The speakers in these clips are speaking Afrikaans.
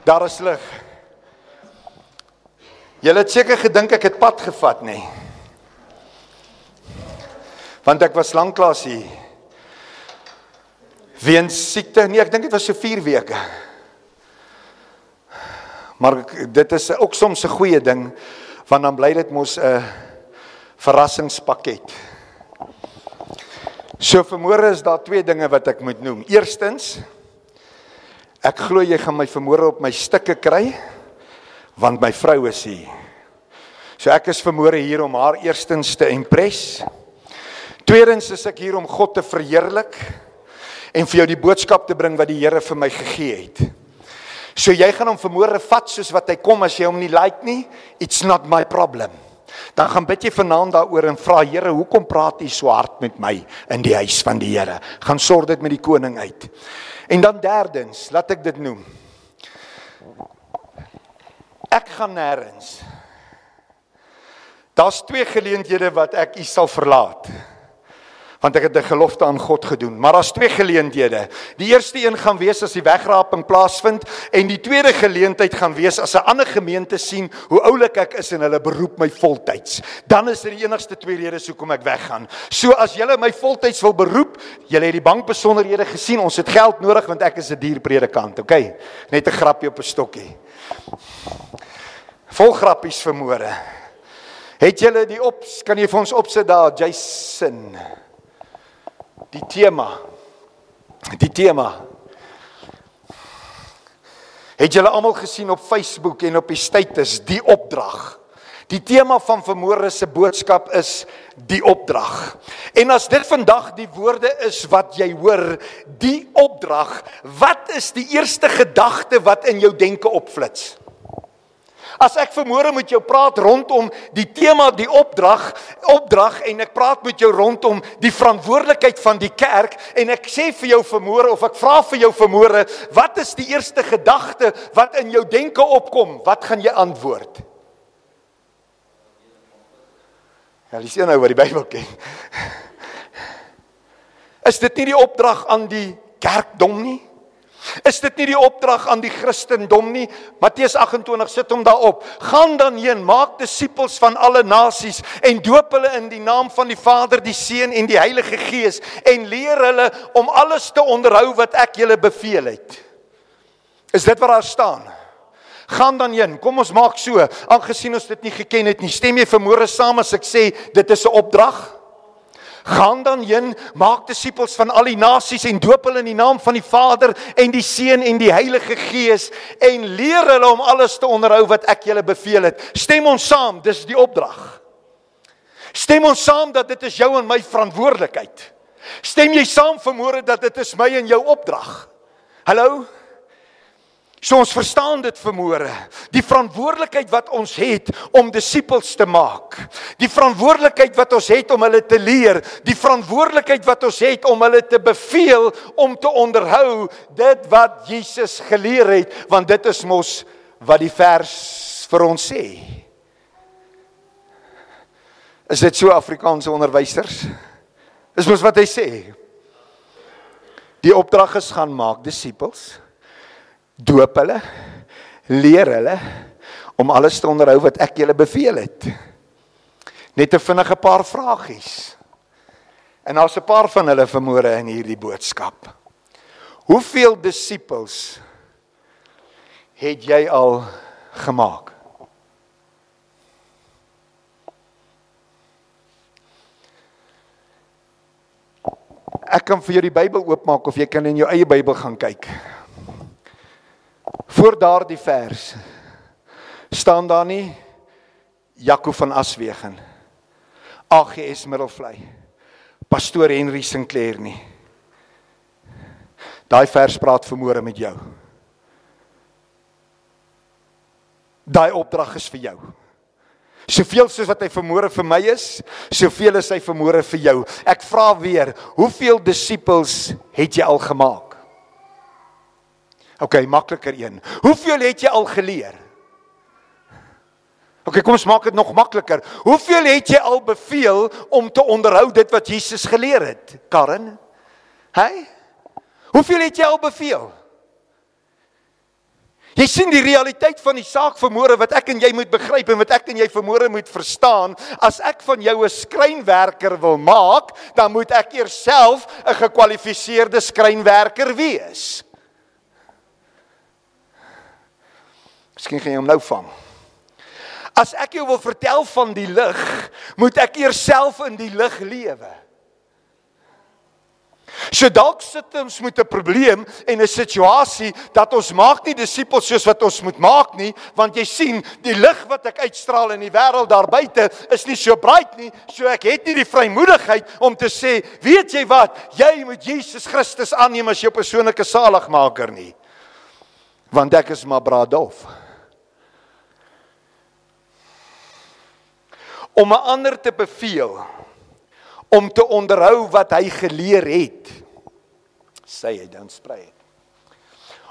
Daar is lig. Julle het seker gedink ek het pad gevat, nee. Want ek was lanklaas hier. Weens siekte, nee, ek dink dit was so 4 weke. Maar dit is ook soms 'n goeie ding, want dan bly dit mos 'n verrassingspakket. So vanmôre is daar 2 dinge wat ek moet noem. Eerstens, ek glo jy gaan my vanmôre op my stukke kry, want my vrou is hier. So ek is vanmôre hier om haar eerstens te impress. Tweedens is ek hier om God te verheerlik en vir jou die boodskap te bring wat die Here vir my gegee het. So jy gaan hom vanmôre vat soos wat hy kom, as jy hom nie like nie, it's not my problem. Dan gaan bid jy vanaand daaroor en vra, Here, hoekom praat U so hard met my in die huis van die Here? Gaan sorg dit met die koning uit. En dan derdens, laat ek dit noem. Ek gaan nêrens. Daar's 2 geleenthede wat ek U sal verlaat. Want ek het 'n gelofte aan God gedoen. Maar daar's 2 geleenthede. Die eerste een gaan wees as die wegraping plaasvind en die tweede geleentheid gaan wees as 'n ander gemeente sien hoe oulik ek is en hulle beroep my voltyds. Dan is dit die enigste 2 redes hoekom ek weggaan. So as julle my voltyds wil beroep, julle het die bankbesonderhede gesien, ons het geld nodig want ek is 'n duur predikant, okay? Net 'n grappie op 'n stokkie. Vol grappies vanmôre. Het julle die kan jy vir ons opsit daar, Jason? Die tema. Het julle almal gesien op Facebook en op die status, die opdrag. Die tema van vanmôre se boodskap is die opdrag. En as dit vandag die woorde is wat jy hoor, die opdrag, wat is die eerste gedagte wat in jou denke opflits? As ek vanmôre met jou praat rondom die tema, die opdrag en ek praat met jou rondom die verantwoordelikheid van die kerk en ek sê vir jou vanmôre of ek vra vir jou vanmôre, wat is die eerste gedagte wat in jou denke opkom? Wat gaan jy antwoord? Ja, dis nou wat die Bybel ken. Is dit nie die opdrag aan die kerkdom nie? Is dit nie die opdrag aan die Christendom nie? Matteus 28 sit hom daarop. Gaan dan heen, maak disippels van alle nasies en doop hulle in die naam van die Vader, die Seun en die Heilige Gees en leer hulle om alles te onderhou wat ek julle beveel het. Is dit wat daar staan? Gaan dan heen. Kom ons maak so, aangesien ons dit nie geken het nie. Stem jy vanmôre saam as ek sê dit is 'n opdrag? Gaan dan heen, maak disippels van al die nasies en doop hulle in die naam van die Vader en die Seun en die Heilige Gees en leer hulle om alles te onderhou wat ek julle beveel het. Stem ons saam, dis die opdrag. Stem ons saam dat dit is jou en my verantwoordelikheid. Stem jy saam vanmôre dat dit is my en jou opdrag? Hallo? So ons verstaan dit vanmôre, die verantwoordelikheid wat ons het om disippels te maak, die verantwoordelikheid wat ons het om hulle te leer, die verantwoordelikheid wat ons het om hulle te beveel om te onderhou dit wat Jesus geleer het, want dit is mos wat die vers vir ons sê. Is dit so Afrikaanse onderwysers? Dis mos wat hy sê. Die opdrag is gaan maak disippels, doop hulle, leer hulle om alles te onderhou wat ek julle beveel het. Net 'n vinnige paar vragies. En daar's 'n paar van hulle vanmôre in hierdie boodskap. Hoeveel disippels het jy al gemaak? Ek kan vir jou die Bybel oopmaak of jy kan in jou eie Bybel gaan kyk. Voor daardie vers staan daar nie Jaco van Aswegen, AGS Middelvlei, Pastoor Henry Sinclair nie. Daai vers praat vanmôre met jou. Daai opdrag is vir jou. Soveel soos wat hy vanmôre vir my is, soveel is hy vanmôre vir jou. Ek vra weer, hoeveel disippels het jy al gemaak? Okay, makliker een. Hoeveel het jy al geleer? Okay, kom ons maak dit nog makliker. Hoeveel het jy al beveel om te onderhou dit wat Jesus geleer het? Karen? Hoeveel het jy al beveel? Jy sien die realiteit van die saak vanmôre wat ek en jy moet begryp en wat ek en jy vanmôre moet verstaan. As ek van jou 'n skrynwerker wil maak, dan moet ek eers self 'n gekwalifiseerde skrynwerker wees. Miskien gaan jy hom nou vang. As ek jou wil vertel van die lig, moet ek eers self in die lig lewe. So dalk sit ons met 'n probleem en 'n situasie dat ons maak nie disippels soos wat ons moet maak nie, want jy sien, die lig wat ek uitstraal in die wêreld daar buite is nie so bruik nie, so ek het nie die vrymoedigheid om te sê, weet jy wat, jy moet Jesus Christus aanneem as jou persoonlike saligmaker nie, want ek is maar bradof. Om 'n ander te beveel om te onderhou wat hy geleer het. Sê hy dan sprei het.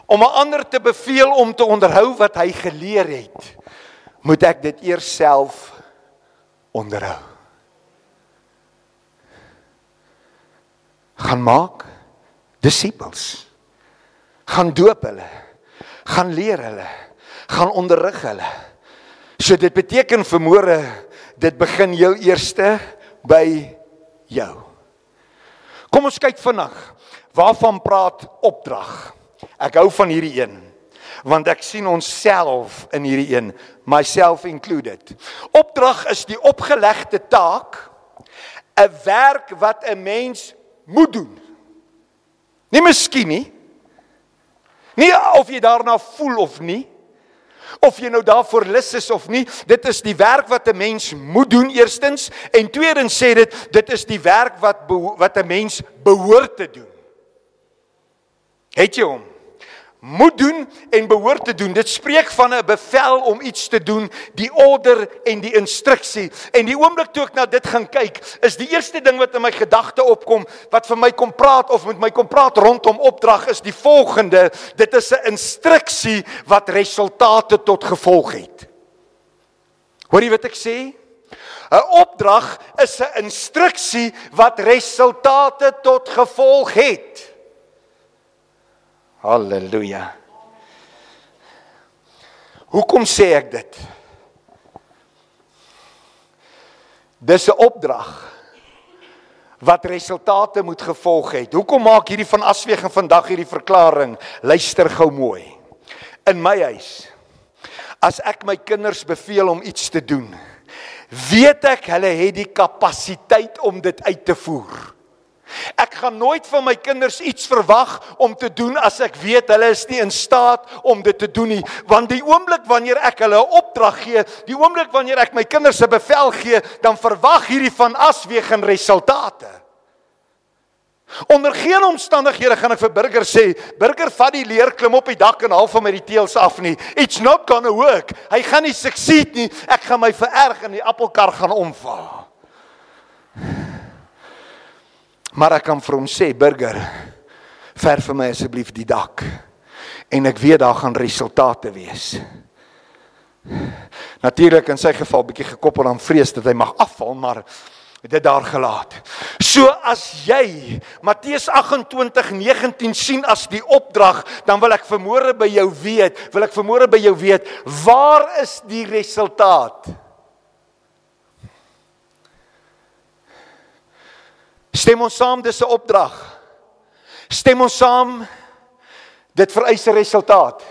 Om 'n ander te beveel om te onderhou wat hy geleer het, moet ek dit eers self onderhou. Gaan maak disippels. Gaan doop hulle. Gaan leer hulle. Gaan onderrig hulle. So dit beteken vanmôre, dit begin heel eerste by jou. Kom ons kyk vinnig, waarvan praat opdrag? Ek hou van hierdie een, want ek sien onsself in hierdie een, myself included. Opdrag is die opgelegde taak, 'n werk wat 'n mens moet doen. Nie miskien nie, nie of jy daarna voel of nie, of jy nou daarvoor lus is of nie, dit is die werk wat 'n mens moet doen eerstens, en tweedens sê dit is die werk wat 'n mens behoort te doen. Het jy hom? Moet doen en behoort te doen. Dit spreek van 'n bevel om iets te doen, die order en die instruksie. En die oomblik toe ek na dit gaan kyk, is die eerste ding wat in my gedagte opkom, wat vir my kom praat of met my kom praat rondom opdrag, is die volgende: dit is 'n instruksie wat resultate tot gevolg het. Hoor jy wat ek sê? 'n Opdrag is 'n instruksie wat resultate tot gevolg het. Halleluja. Hoekom sê ek dit? Dis 'n opdrag wat resultate moet gevolg het. Hoekom maak hierdie van Aswegen vandag hierdie verklaring? Luister gou mooi. In my huis, as ek my kinders beveel om iets te doen, weet ek hulle het die kapasiteit om dit uit te voer. Ek gaan nooit van my kinders iets verwag om te doen as ek weet hulle is nie in staat om dit te doen nie. Want die oomblik wanneer ek hulle 'n opdrag gee, die oomblik wanneer ek my kinders 'n bevel gee, dan verwag hierdie van Aswegen resultate. Onder geen omstandighede gaan ek vir Burger sê, Burger, vat die leer, klim op die dak en haal van my die teels af nie. It's not gonna work. Hy gaan nie succeed nie. Ek gaan my vererg en die appelkar gaan omval. Maar ek kan vir hom sê, Burger, verf vir my asseblief die dak. En ek weet daar gaan resultate wees. Natuurlik in sy geval bietjie gekoppel aan vrees dat hy mag afval, maar dit daar gelaat. So as jy Matteus 28:19 sien as die opdrag, dan wil ek vanmôre by jou weet, waar is die resultaat? Stem ons saam, dis 'n opdrag. Stem ons saam, dit vereis 'n resultaat.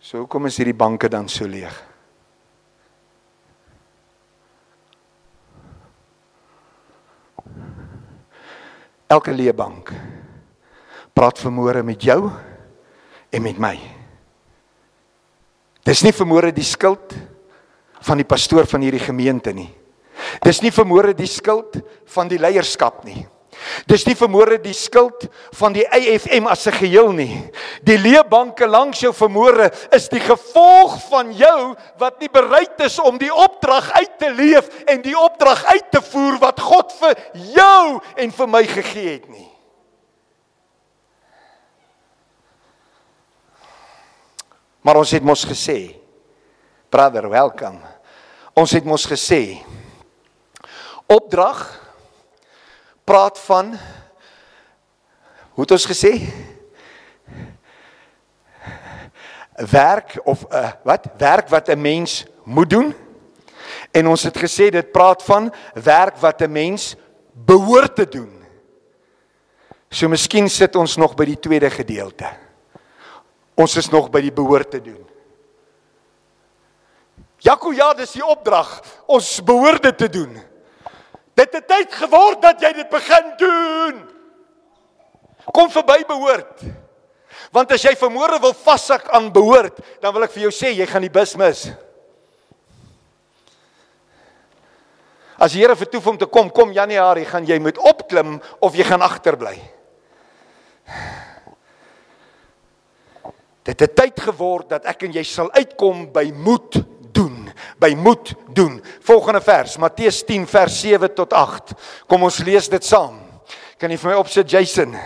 So hoekom is hierdie banke dan so leeg? Elke leebank praat vanmôre met jou en met my. Dis nie vanmôre die skuld van die pastoor van hierdie gemeente nie. Dis nie vanmôre die skuld van die leierskap nie. Dis nie vanmôre die skuld van die AFM as 'n geheel nie. Die leebanke langs jou vanmôre is die gevolg van jou wat nie bereid is om die opdrag uit te leef en die opdrag uit te voer wat God vir jou en vir my gegee het nie. Maar ons het mos gesê, brother, welcome. Ons het mos gesê, opdrag praat van, hoe het ons gesê? werk of werk wat 'n mens moet doen. En ons het gesê dit praat van werk wat 'n mens behoort te doen. So miskien sit ons nog by die tweede gedeelte. Ons is nog by die behoort te doen. Jaco, ja, dis die opdrag. Ons behoort dit te doen. Dit het tyd geword dat jy dit begin doen. Kom verby behoort. Want as jy vanmôre wil vashak aan behoort, dan wil ek vir jou sê, jy gaan die bus mis. As die Here vertoef om te kom Januarie, gaan jy moet opklim of jy gaan agterbly. Dit het tyd geword dat ek en jy sal uitkom by moet doen. By moet doen. Volgende vers, Matteus 10 vers 7 tot 8. Kom ons lees dit saam. Kan jy vir my opsit, Jason?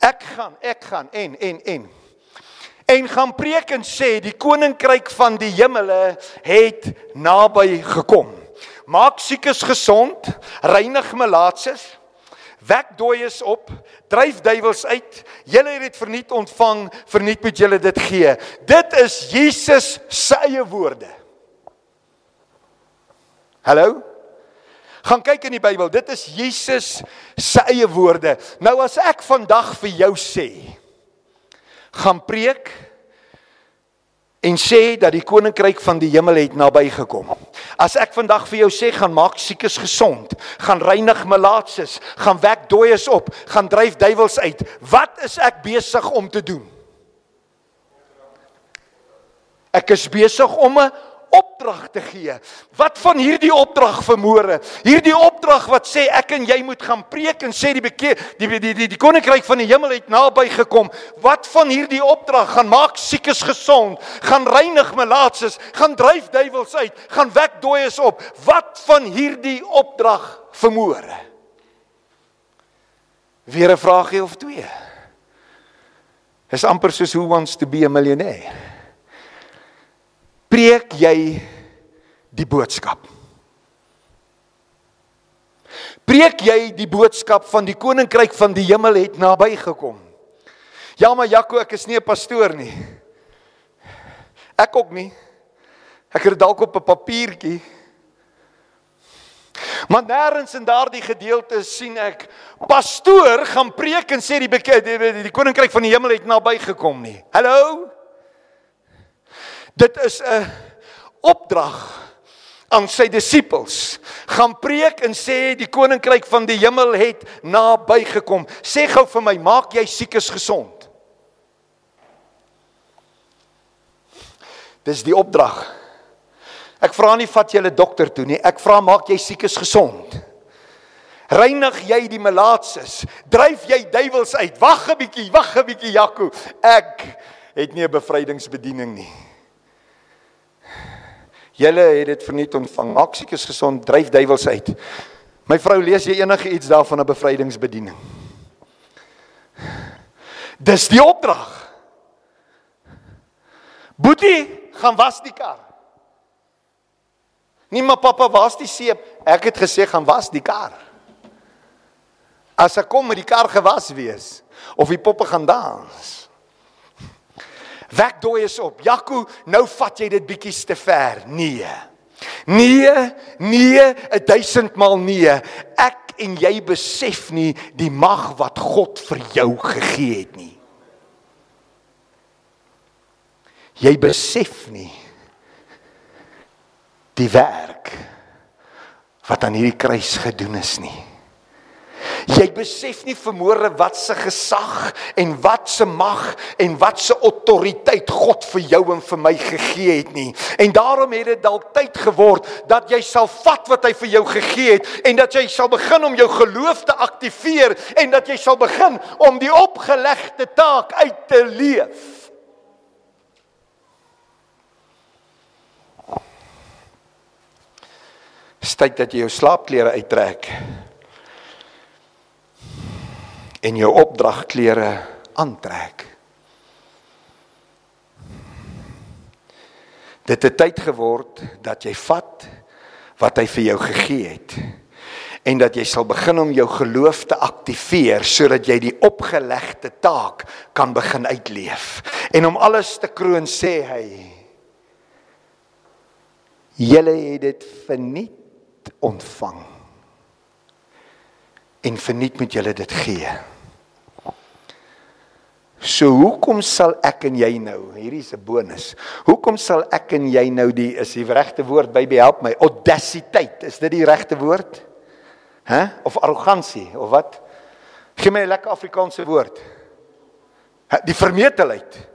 Ek gaan en gaan preek en sê, die koninkryk van die hemele het naby gekom. Maak siekes gesond, reinig melaatses, wek dooies op, dryf duiwels uit, julle het dit verniet ontvang, verniet moet julle dit gee. Dit is Jesus se eie woorde. Hallo? Gaan kyk in die Bybel, dit is Jesus se eie woorde. Nou as ek vandag vir jou sê, gaan preek en sê dat die koninkryk van die hemel het naby gekom. As ek vandag vir jou sê, gaan maak siekes gesond, gaan reinig melaatses, gaan wek dooies op, gaan dryf duiwels uit, wat is ek besig om te doen? Ek is besig om 'n opdrag te gee. Wat van hierdie opdrag vanmôre? Hierdie opdrag wat sê ek en jy moet gaan preek en sê die koninkryk van die hemel het naby gekom. Wat van hierdie opdrag? Gaan maak siekes gesond, gaan reinig melaatses, gaan dryf duiwels uit, gaan wek dooies op. Wat van hierdie opdrag vanmôre? Weer 'n vraagie of twee. Is amper soos Who Wants to be a Millionaire? Preek jy die boodskap? Preek jy die boodskap van die koninkryk van die hemel het naby gekom? Ja, maar Jaco, ek is nie 'n pastoor nie. Ek ook nie. Ek het dalk op 'n papiertjie. Maar nêrens in daardie gedeelte sien ek pastoor gaan preek en sê die koninkryk van die hemel het naby gekom nie. Hallo? Dit is 'n opdrag aan sy disippels. Gaan preek en sê die koninkryk van die hemel het naby gekom. Sê gou vir my, maak jy siekes gesond? Dis die opdrag. Ek vra nie vat jy 'n dokter toe nie. Ek vra maak jy siekes gesond? Reinig jy die melaatses? Dryf jy duiwels uit? Wag 'n bietjie Jaco. Ek het nie 'n bevrydingsbediening nie. Julle het dit verniet ontvang. Maak siekes gesond, dryf duiwels uit. My vrou, lees jy enige iets daarvan 'n bevrydingsbediening? Dis die opdrag. Boetie, gaan was die kar. Nie maar pappa, was die seep. Ek het gesê gaan was die kar. As ek kom met die kar gewas wees, of die poppe gaan dans. Wek dooies op. Jaco, nou vat jy dit bietjies te ver. Nee, 1000 maal nee. Ek en jy besef nie die mag wat God vir jou gegee het nie. Jy besef nie die werk wat aan hierdie kruis gedoen is nie. Jy besef nie vanmôre wat se gesag en wat se mag en wat se autoriteit God vir jou en vir my gegee het nie. En daarom het dit dalk tyd geword dat jy sal vat wat hy vir jou gegee het en dat jy sal begin om jou geloof te aktiveer en dat jy sal begin om die opgelegde taak uit te leef. Dis tyd dat jy jou slaapklere uittrek en jou opdragklere aantrek. Dit het tyd geword dat jy vat wat hy vir jou gegee het En dat jy sal begin om jou geloof te aktiveer, sodat jy die opgelegde taak kan begin uitleef. En om alles te kroon sê hy, julle het dit verniet ontvang. En verniet moet julle dit gee. So hoekom sal ek en jy nou, hierdie is 'n bonus, hoekom sal ek en jy nou is die regte woord, baby help my, audaciteit, is dit die regte woord? Of arrogansie, of wat? Gee my 'n lekker Afrikaanse woord. Die vermetelheid.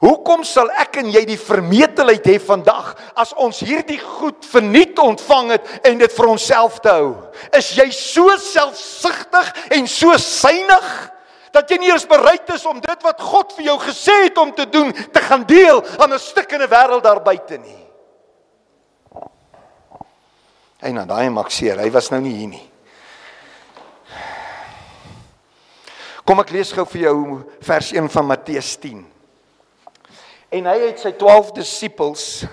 Hoekom sal ek en jy die vermetelheid hê vandag, as ons hierdie goed verniet ontvang het, en dit vir onsself te hou? Is jy so selfsugtig en so synig, dat jy nie eens bereid is om dit wat God vir jou gesê het om te doen, te gaan deel aan 'n stikkende wêreld daar buite nie? En nou, daai makseer, hy was nou nie hier nie. Kom ek lees gou vir jou vers 1 van Matteus 10. En hy het sy 12 disippels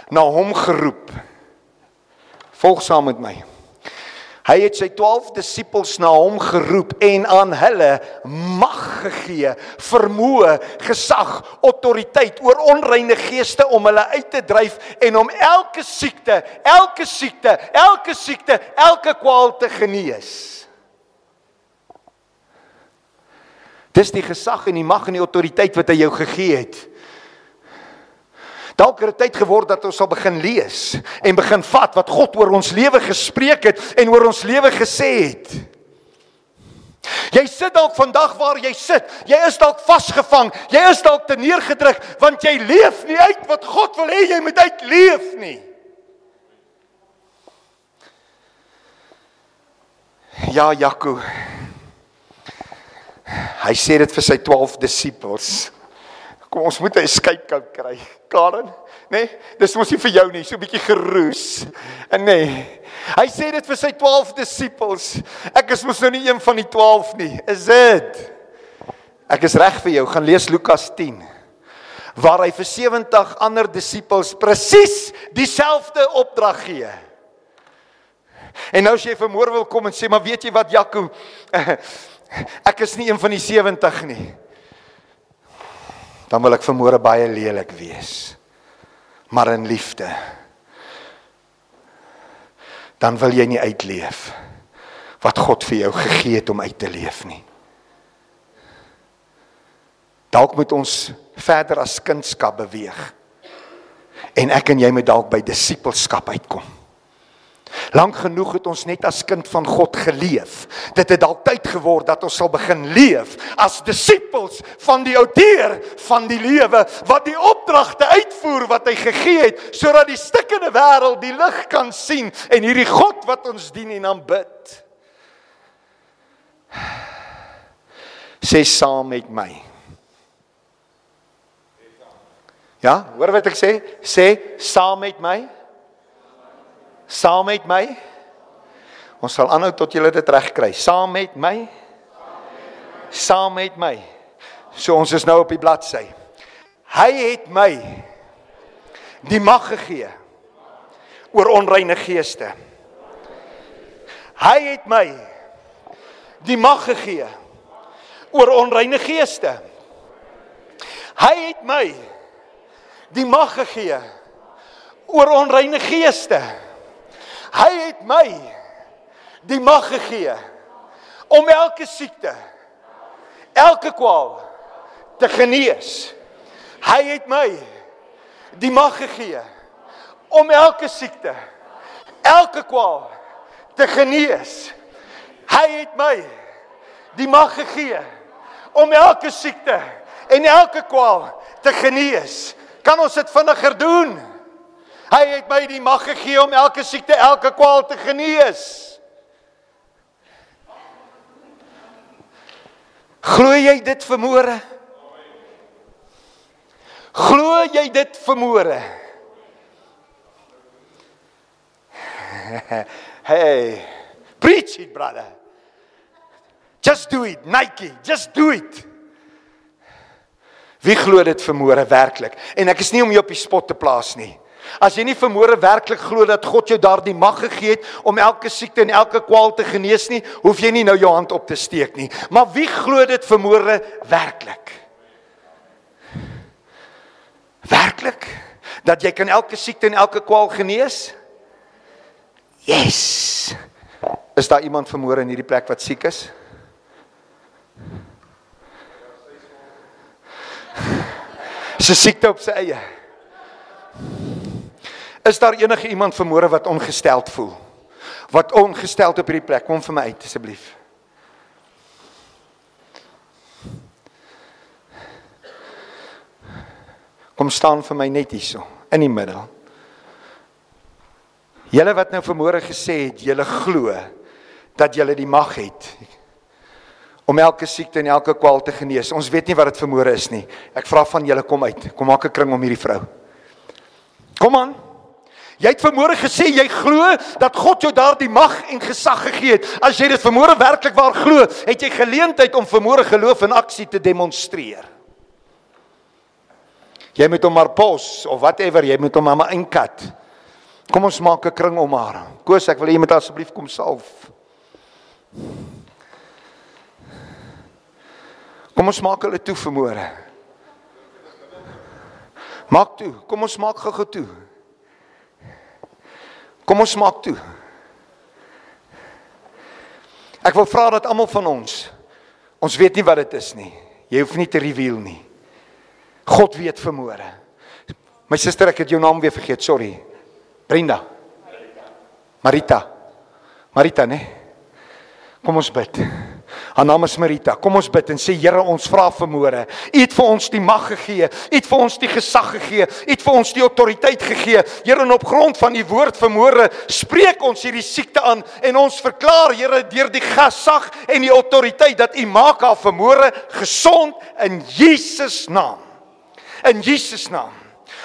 na hom geroep. Volg saam met my. Hy het sy 12 disippels na hom geroep en aan hulle mag gegee, vermoë, gesag, autoriteit oor onreine geeste om hulle uit te dryf en om elke siekte, elke kwaal te genees. Dis die gesag en die mag en die autoriteit wat hy jou gegee het. Dalk het dit tyd geword dat ons sal begin lees en begin vat wat God oor ons lewe gespreek het en oor ons lewe gesê het. Jy sit dalk vandag waar jy sit, jy is dalk vasgevang, jy is dalk te neergedruk, want jy leef nie uit wat God wil hê jy moet uitleef nie. Ja, Jaco, hy sê dit vir sy 12 disippels. Kom, ons moet 'n escape kry, Karen, nee, dis mos nie vir jou nie, so 'n bietjie geroes, en nee, hy sê dit vir sy 12 disippels, ek is mos nou nie een van die 12 nie, is dit? Ek is reg vir jou, gaan lees Lukas 10, waar hy vir 70 ander disippels presies dieselfde opdrag gee. En nou as jy vanmôre wil kom en sê, maar weet jy wat, Jaco, ek is nie een van die 70 nie, dan wil ek vanmôre baie lelik wees, maar in liefde. Dan wil jy nie uitleef wat God vir jou gegee het om uit te leef nie. Dalk moet ons verder as kindskap beweeg, en ek en jy moet dalk by disippelskap uitkom. Lang genoeg het ons net as kind van God geleef. Dit het dalk tyd geword dat ons sal begin leef as disippels van die outeur van die lewe, wat die opdragte uitvoer wat hy gegee het, sodat die stikkende wêreld die lig kan sien en hierdie God wat ons dien en aanbid. Sê saam met my. Ja, hoor wat ek sê? Sê saam met my. Saam met my. Ons sal aanhou tot julle dit reg kry. Saam met my. Saam met my. So ons is nou op die bladsy. Hy het my die mag gegee oor onreine geeste. Hy het my die mag gegee oor onreine geeste. Hy het my die mag gegee oor onreine geeste. Hy het my die mag gegee om elke siekte, elke kwaal te genees. Hy het my die mag gegee om elke siekte, elke kwaal te genees. Hy het my die mag gegee om elke siekte en elke kwaal te genees. Kan ons dit vinniger doen? Hy het my die mag gegee om elke siekte, elke kwaal te genees. Glo jy dit vanmôre? Glo jy dit vanmôre? Hey, preach it, brother. Just do it, Nike, just do it. Wie glo dit vanmôre werklik? En ek is nie om jou op die spot te plaas nie. As jy nie vermoere werklik glo dat God jou daardie mag gegee het om elke siekte en elke kwaal te genees nie, hoef jy nie nou jou hand op te steek nie. Maar wie glo dit vermoere werklik? Werklik? Dat jy kan elke siekte en elke kwaal genees? Yes! Is daar iemand vermoere in hierdie plek wat siek is? Is 'n siekte op sy eie? Is daar enige iemand vermoere wat ongesteld voel? Wat ongesteld op hierdie plek? Kom vir my uit, asseblief. Kom staan vir my net hierso, in die middel. Julle wat nou vanmôre gesê het, julle glo dat julle die mag het om elke siekte en elke kwaal te genees. Ons weet nie wat dit vanmôre is nie. Ek vra van julle, kom uit. Kom maak 'n kring om hierdie vrou. Kom aan. Jy het vanmôre gesê, jy glo dat God jou daardie mag en gesag gegee het. As jy dit vanmôre werklik waar glo, het jy geleentheid om vanmôre geloof in aksie te demonstreer. Jy moet hom maar pos, of whatever, jy moet hom maar inkat. Kom ons maak 'n kring om haar. Koos, ek wil jy moet asseblief kom salf. Kom ons maak hulle toe vanmôre. Maak toe, kom ons maak gou toe. Kom ons maak toe. Ek wil vra dat almal van ons weet nie wat dit is nie. Jy hoef nie te reveal nie. God weet vanmôre. My suster, ek het jou naam weer vergeet, sorry. Brenda. Marita, né? Kom ons bid. Haar naam is Marita. Kom ons bid en sê, Here, ons vra vanmôre. U het vir ons die mag gegee. U het vir ons die gesag gegee. U het vir ons die autoriteit gegee. Here, en op grond van u woord vanmôre spreek ons hierdie siekte aan en ons verklaar, Here, deur die gesag en die autoriteit dat u maak haar vanmôre gesond in Jesus naam. In Jesus naam.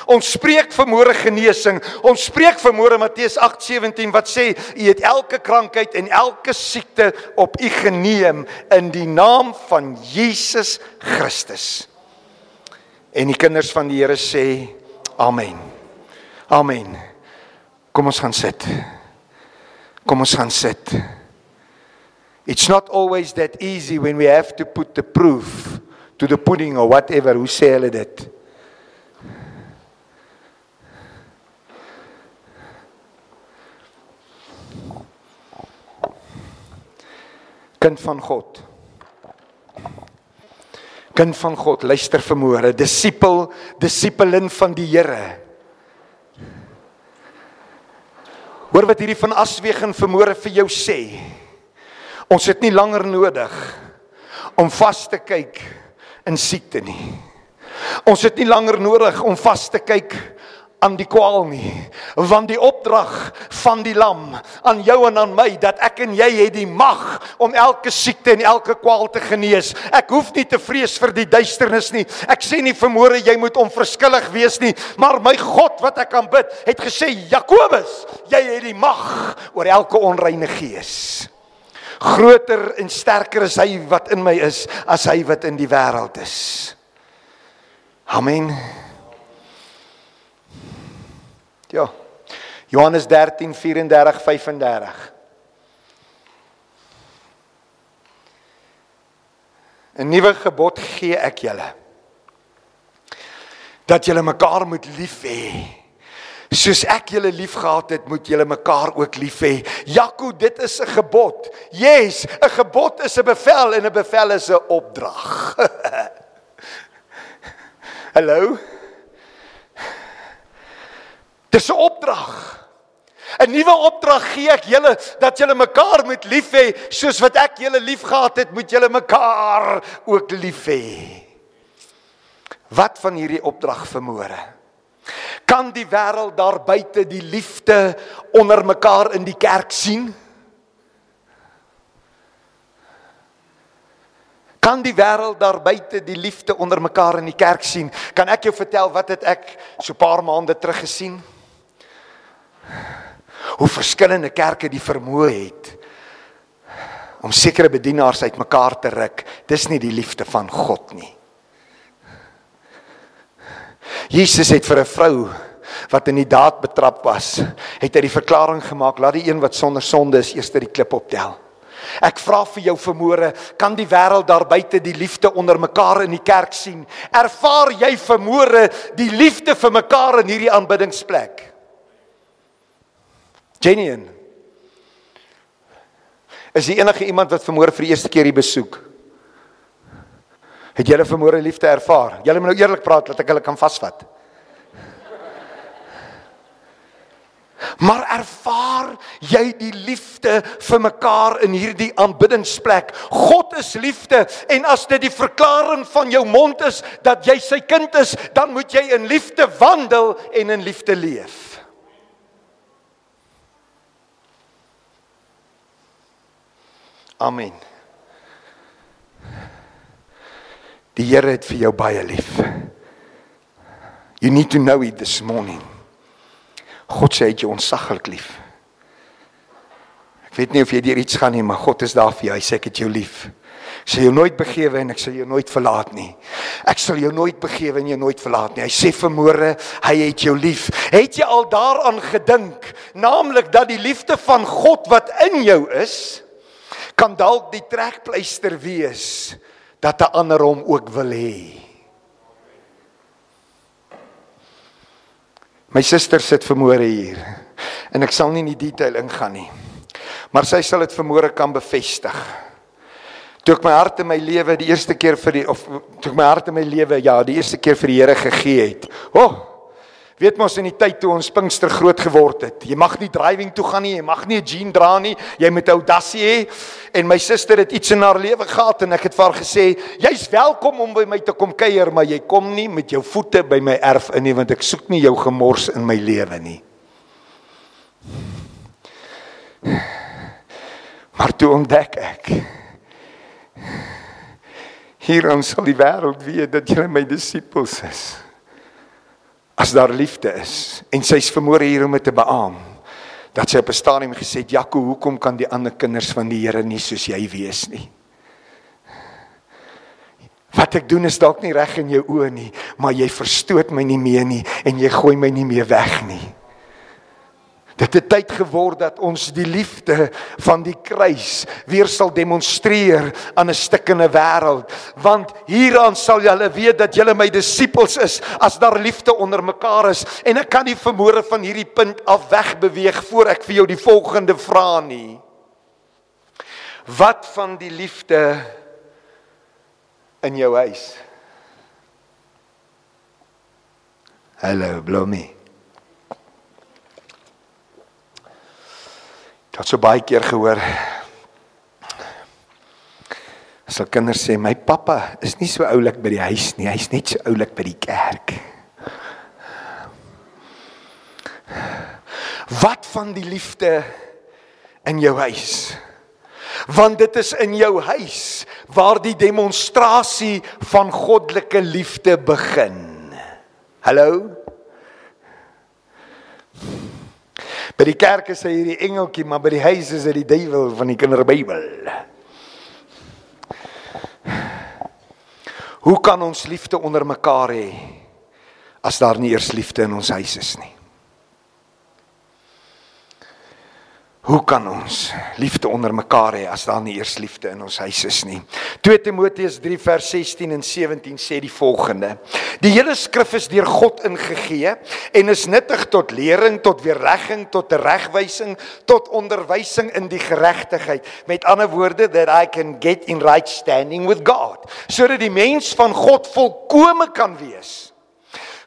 Ons spreek vanmôre genesing. Ons spreek vanmôre Matteus 8:17 wat sê, u het elke krankheid en elke siekte op u geneem in die naam van Jesus Christus. En die kinders van die Here sê, amen. Amen. Kom ons gaan sit. Kom ons gaan sit. It's not always that easy when we have to put the proof to the pudding or whatever, hoe sê hulle dit? Kind van God. Kind van God, luister vanmôre, disipelin van die Here. Hoor wat hierdie van Aswegen vanmôre vir jou sê. Ons het nie langer nodig om vas te kyk in siekte nie. Ons het nie langer nodig om vas te kyk aan die kwaal nie, want die opdrag van die lam aan jou en aan my, dat ek en jy het die mag om elke siekte en elke kwaal te genees. Ek hoef nie te vrees vir die duisternis nie. Ek sê nie vanmôre jy moet onverskillig wees nie, maar my God wat ek kan bid, het gesê, Jakobus, jy het die mag oor elke onreine gees. Groter en sterker is hy wat in my is, as hy wat in die wêreld is. Amen. Ja, Johannes 13:34-35. Een nuwe gebod gee ek julle, dat julle mekaar moet lief hê. Soos ek julle lief gehad het, moet julle mekaar ook lief hê. Jaco, dit is 'n gebod. Yes, 'n gebod is 'n bevel en 'n bevel is 'n opdrag. Hallo? Dis 'n opdrag. 'n Nuwe opdrag gee ek julle, dat julle mekaar moet lief hê, soos wat ek julle lief gehad het, moet julle mekaar ook lief hê. Wat van hierdie opdrag vanmôre? Kan die wêreld daar buite die liefde onder mekaar in die kerk sien? Kan die wêreld daar buite die liefde onder mekaar in die kerk sien? Kan ek jou vertel wat het ek so 'n paar maande terug gesien? Hoe verskillende kerke die vermoë het om sekere bedienaars uit mekaar te ruk. Dis nie die liefde van God nie. Jesus het vir 'n vrou wat in die daad betrap was, het hy die verklaring gemaak, laat die een wat sonder sonde is, eers die klip optel. Ek vra vir jou vanmôre, kan die wêreld daar buite die liefde onder mekaar in die kerk sien? Ervaar jy vanmôre die liefde vir mekaar in hierdie aanbiddingsplek? Genuine. Is die enige iemand wat vanmôre vir die eerste keer hier besoek? Het julle vanmôre liefde ervaar? Julle moet nou eerlik praat, dat ek hulle kan vasvat. Maar ervaar jy die liefde vir mekaar in hierdie aanbiddingsplek? God is liefde, en as dit die verklaring van jou mond is, dat jy sy kind is, dan moet jy in liefde wandel en in liefde leef. Amen. Die Here het vir jou baie lief. You need to know it this morning. God sê, het jou ontsaglik lief. Ek weet nie of jy deur iets gaan nie, maar God is daar vir jou. Hy sê, ek het jou lief. Ek sal jou nooit begewe en ek sal jou nooit verlaat nie. Ek sal jou nooit begewe en jou nooit verlaat nie. Hy sê vanmôre, hy het jou lief. Het jy al daaraan gedink, naamlik dat die liefde van God wat in jou is, kan dalk die trekpleister wees, dat 'n ander hom ook wil hê. My suster sit vanmôre hier, en ek sal nie in die detail ingaan nie, maar sy sal dit vanmôre kan bevestig. Toe ek my hart in my lewe die eerste keer vir die Here gegee het. Weet mos in die tyd toe ons Pinkster groot geword het, jy mag nie driving toe gaan nie, jy mag nie 'n jean dra nie, jy moet 'n audassie hê, en my suster het iets in haar lewe gehad, en ek het vir haar gesê, jy's welkom om by my te kom kuier, maar jy kom nie met jou voete by my erf in nie, want ek soek nie jou gemors in my lewe nie. Maar toe ontdek ek, hieraan sal die wêreld weet dat julle my disippels is. As daar liefde is, en sy is vanmôre hier om dit te beamoen, dat sy op 'n stadium gesê het, Jaco, hoekom kan die ander kinders van die Here nie soos jy wees nie? Wat ek doen is dalk nie reg in jou oë nie, maar jy verstoot my nie meer nie, en jy gooi my nie meer weg nie. Dit het tyd geword dat ons die liefde van die kruis weer sal demonstreer aan 'n stikkende wêreld, want hieraan sal julle weet dat julle my disippels is, as daar liefde onder mekaar is, en ek kan nie vanmôre van hierdie punt af wegbeweeg, voor ek vir jou die volgende vra nie. Wat van die liefde in jou huis? Hallo, Blommie. Ek het so baie keer gehoor, as al kinders sê, my pappa is nie so oulik by die huis nie, hy is net so oulik by die kerk. Wat van die liefde in jou huis? Want dit is in jou huis waar die demonstrasie van goddelike liefde begin. Hallo? By die kerk is hy hierdie engeltjie, maar by die huis is hy die duiwel van die kinderbybel. Hoe kan ons liefde onder mekaar hê, as daar nie eers liefde in ons huis is nie? Hoe kan ons liefde onder mekaar hê, as daar nie eers liefde in ons huis is nie? 2 Timoteus 3 vers 16 en 17 sê die volgende: Die hele skrif is deur God ingegee en is nuttig tot lering, tot weerlegging, tot teregwysing, tot onderwysing in die geregtigheid. Met ander woorde, that I can get in right standing with God, sodat die mens van God volkome kan wees,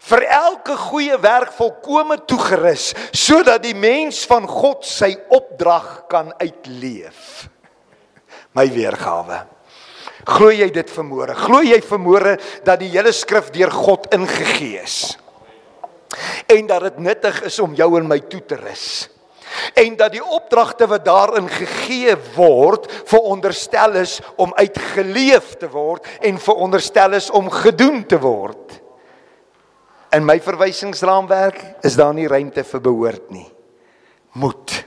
vir elke goeie werk volkome toegerus, sodat die mens van God sy opdrag kan uitleef. My weergawe. Glo jy dit vanmôre? Glo jy vanmôre dat die hele skrif deur God ingegee is? En dat dit nuttig is om jou en my toe te rus? En dat die opdragte wat daarin gegee word, veronderstel is om uitgeleef te word, en veronderstel is om gedoen te word? In my verwysingsraamwerk is daar nie ruimte vir behoort nie. Moet.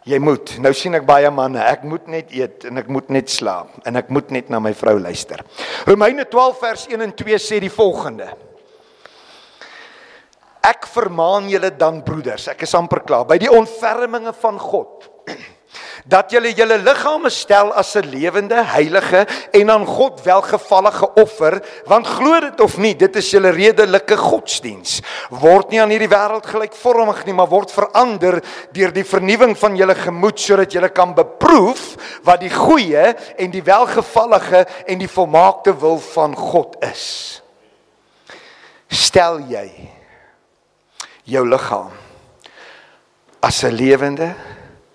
Jy moet. Nou sien ek baie manne, ek moet net eet, en ek moet net slaap, en ek moet net na my vrou luister. Romeine 12 vers 1 en 2 sê die volgende: Ek vermaan julle dan broeders, ek is amper klaar, by die ontferminge van God, dat julle julle liggame stel as 'n lewende, heilige en aan God welgevallige offer, want glo dit of nie, dit is julle redelike godsdiens. Word nie aan hierdie wêreld gelykvormig nie, maar word verander deur die vernuwing van julle gemoed, sodat julle kan beproef wat die goeie en die welgevallige en die volmaakte wil van God is. Stel jy jou liggaam as 'n lewende,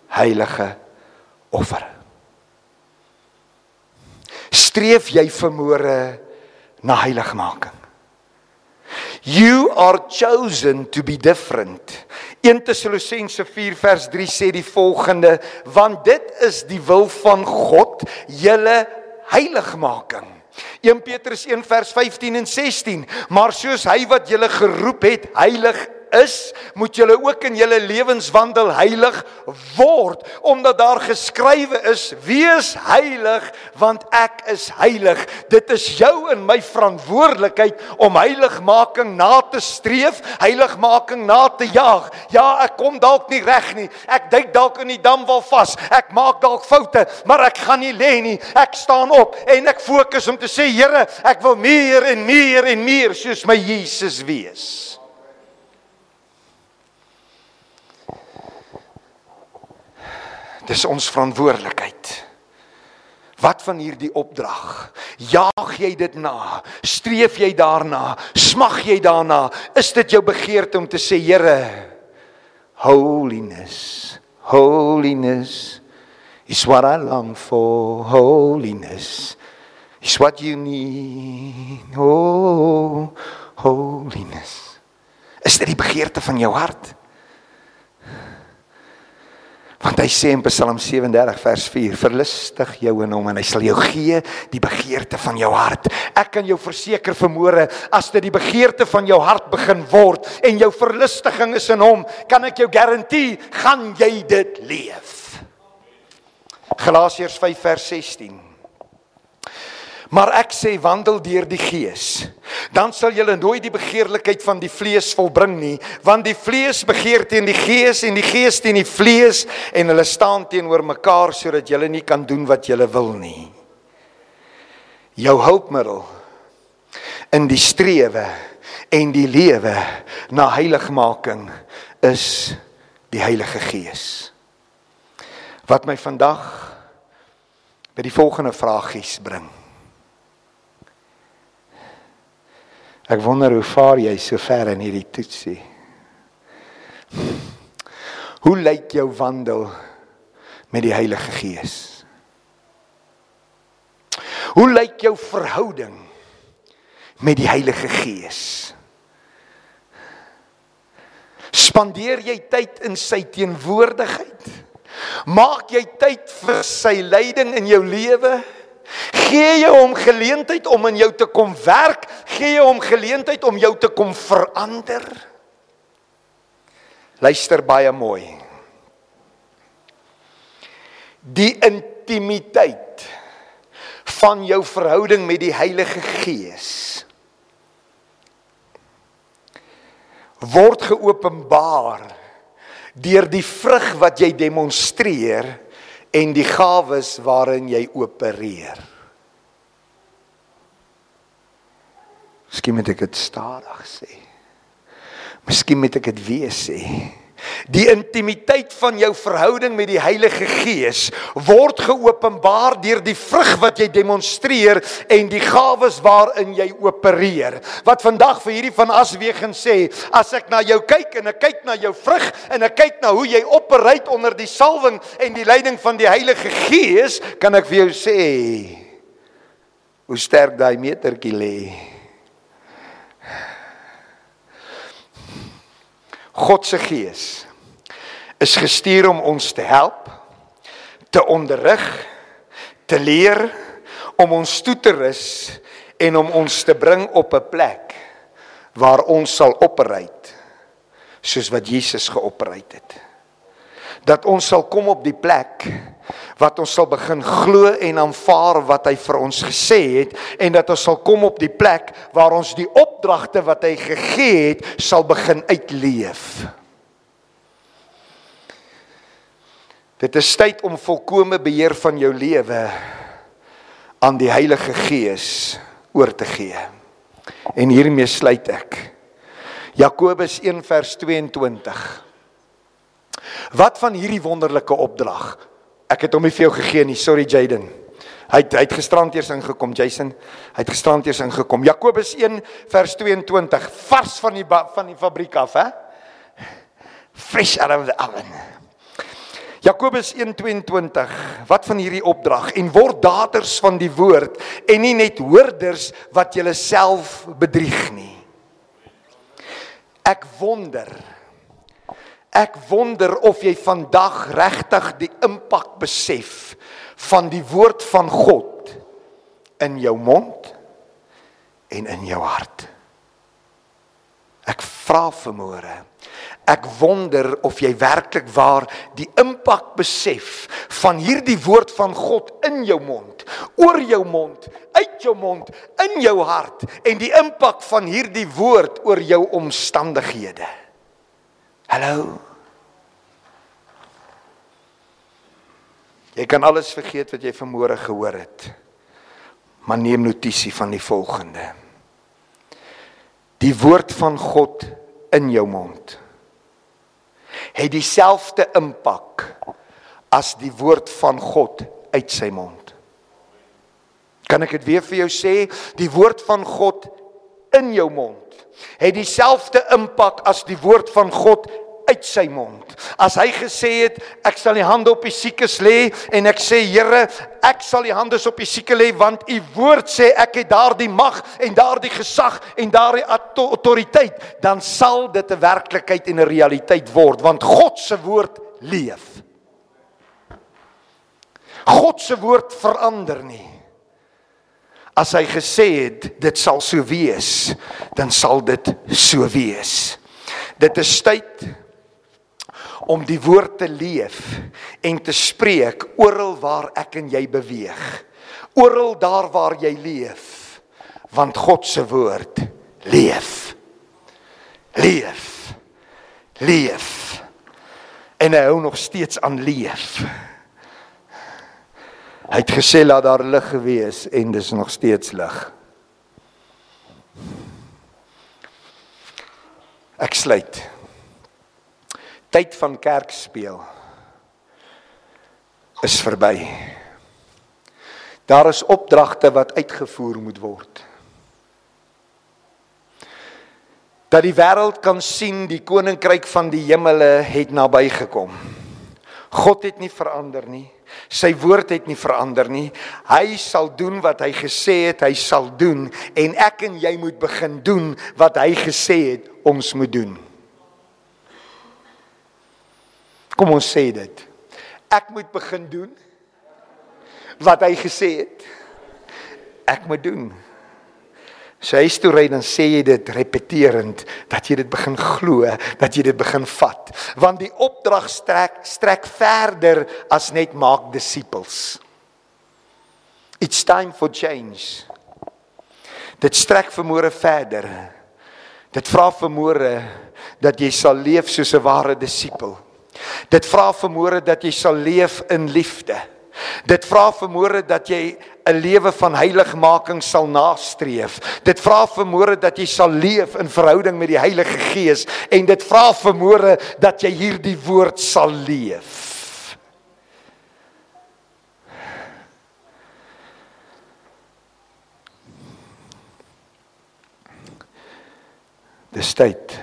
heilige offer. Streef jy vermoere na heiligmaking? You are chosen to be different. 1 Tessalonisense 4 vers 3 sê die volgende, want dit is die wil van God, julle heiligmaking. 1 Petrus 1 vers 15 en 16, maar soos hy wat julle geroep het, heilig is, moet julle ook in julle lewenswandel heilig word, omdat daar geskrywe is, wees heilig, want ek is heilig. Dit is jou en my verantwoordelikheid om heiligmaking na te streef, heiligmaking na te jaag. Ja, ek kom dalk nie reg nie, ek duik dalk in die damwal vas, ek maak dalk foute, maar ek gaan nie lê nie, ek staan op en ek fokus om te sê, Here, ek wil meer en meer en meer soos my Jesus wees. Dis ons verantwoordelikheid. Wat van hierdie opdrag? Jaag jy dit na? Streef jy daarna? Smag jy daarna? Is dit jou begeerte om te sê, Here, holiness, holiness is what I long for. Holiness is what you need. Oh, holiness. Is dit die begeerte van jou hart? Want hy sê in Psalm 37 vers 4, verlustig jou in hom en hy sal jou gee die begeerte van jou hart. Ek kan jou verseker vermoere, as dit die begeerte van jou hart begin word en jou verlustiging is in hom, kan ek jou garantie, gaan jy dit leef. Galasiërs 5 vers 16. Maar ek sê, wandel deur die Gees, dan sal julle nooit die begeerlikheid van die vlees volbring nie, want die vlees begeer teen die Gees en die Gees teen die vlees, en hulle staan teenoor mekaar, sodat julle nie kan doen wat julle wil nie. Jou hulpmiddel in die strewe en die lewe na heiligmaking is die Heilige Gees. Wat my vandag by die volgende vraagies bring. Ek wonder hoe vaar jy so ver in hierdie toetsie. Hoe lyk jou wandel met die Heilige Gees? Hoe lyk jou verhouding met die Heilige Gees? Spandeer jy tyd in sy teenwoordigheid? Maak jy tyd vir sy leiding in jou lewe? Gee jy hom geleentheid om in jou te kom werk? Gee jy hom geleentheid om jou te kom verander? Luister baie mooi. Die intimiteit van jou verhouding met die Heilige Gees word geopenbaar deur die vrug wat jy demonstreer en die gawes waarin jy opereer. Miskien moet ek dit stadig sê. Miskien moet ek dit weer sê. Die intimiteit van jou verhouding met die Heilige Gees word geopenbaar deur die vrug wat jy demonstreer en die gawes waarin jy opereer. Wat vandag vir hierdie van Aswegen sê, as ek na jou kyk en ek kyk na jou vrug en ek kyk na hoe jy operate onder die salwing en die leiding van die Heilige Gees, kan ek vir jou sê, hoe sterk daai metertjie lê. God se Gees is gestuur om ons te help, te onderrig, te leer, om ons toe te rus en om ons te bring op 'n plek waar ons sal operate soos wat Jesus geoperate het. dat ons sal kom op die plek wat ons sal begin glo en aanvaar wat hy vir ons gesê het, en dat ons sal kom op die plek waar ons die opdragte wat hy gegee het, sal begin uitleef. Dit is tyd om volkome beheer van jou lewe aan die Heilige Gees oor te gee. En hiermee sluit ek. Jakobus 1 vers 22. Wat van hierdie wonderlike opdrag? Ek het hom nie vir jou gegee nie, sorry Jaden. Hy het gisterand eers ingekom, Jason. Hy het gisterand eers ingekom. Jakobus 1 vers 22, vars van die fabriek af, hè? Fresh out of the oven. Jakobus 1:22, wat van hierdie opdrag? En word daders van die woord, en nie net hoorders wat julle self bedrieg nie. Ek wonder of jy vandag regtig die impak besef van die woord van God in jou mond en in jou hart. Ek vra vanmôre, ek wonder of jy werklik waar die impak besef van hierdie woord van God in jou mond, oor jou mond, uit jou mond, in jou hart, en die impak van hierdie woord oor jou omstandighede. Hallo? Jy kan alles vergeet wat jy vanmôre gehoor het, maar neem notisie van die volgende. Die woord van God in jou mond het dieselfde impak as die woord van God uit sy mond. Kan ek dit weer vir jou sê? Die woord van God in jou mond het dieselfde impak as die woord van God uit sy mond. As hy gesê het, ek sal die hande op die siekes lê, en ek sê, Here, ek sal die hande op die sieke lê, want u woord sê, ek het daardie mag, en daardie gesag, en daardie autoriteit, dan sal dit 'n werklikheid en 'n realiteit word, want God se woord leef. God se woord verander nie. As hy gesê het, dit sal so wees, dan sal dit so wees. Dit is tyd om die woord te leef en te spreek oral waar ek en jy beweeg. Oral daar waar jy leef, want God se woord leef. Leef. Leef. En hy hou nog steeds aan leef. Hy het gesê, laat daar lig wees, en dis nog steeds lig. Ek sluit. Tyd van kerk speel is verby. Daar is opdragte wat uitgevoer moet word. Dat die wêreld kan sien, die koninkryk van die hemele het nabygekom. God het nie verander nie. Sy woord het nie verander nie. Hy sal doen wat hy gesê het, hy sal doen. En ek en jy moet begin doen wat hy gesê het, ons moet doen. Kom ons sê dit. Ek moet begin doen wat hy gesê het. Ek moet doen. So hy story, dan sê jy dit repeterend, dat jy dit begin glo, dat jy dit begin vat. Want die opdrag strek verder as net maak disippels. It's time for change. Dit strek vanmôre verder. Dit vra vanmôre dat jy sal leef soos 'n ware disipel. Dit vra vanmôre dat jy sal leef in liefde. Dit vra vanmôre dat jy 'n lewe van heiligmaking sal nastreef. Dit vra vanmôre dat jy sal leef in verhouding met die Heilige Gees. En dit vra vanmôre dat jy hierdie woord sal leef. Dis tyd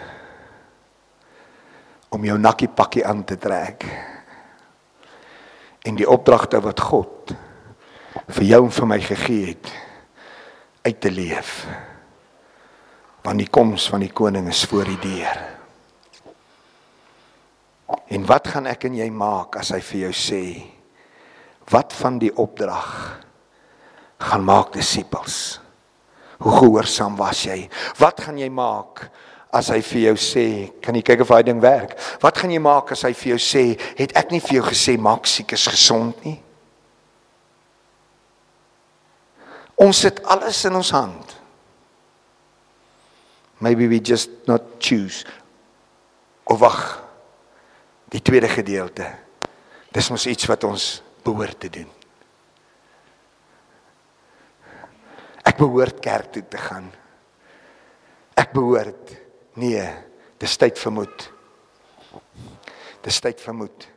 om jou nakkieppakkie aan te trek en die opdragte wat God vir jou en vir my gegee het, uit te leef. Want die koms van die koning is voor die deur. En wat gaan ek en jy maak as hy vir jou sê, wat van die opdrag gaan maak disippels? Hoe gehoorsaam was jy? Wat gaan jy maak as hy vir jou sê, kan jy kyk of hy ding werk? Wat gaan jy maak as hy vir jou sê, het ek nie vir jou gesê, maak siek is gesond nie? Ons sit alles in ons hand. Maybe we just not choose. Of wag, die tweede gedeelte. Dis mos iets wat ons behoort te doen. Ek behoort kerk toe te gaan. Ek behoort, nee, dis tyd vir moed. Dis tyd vir moed.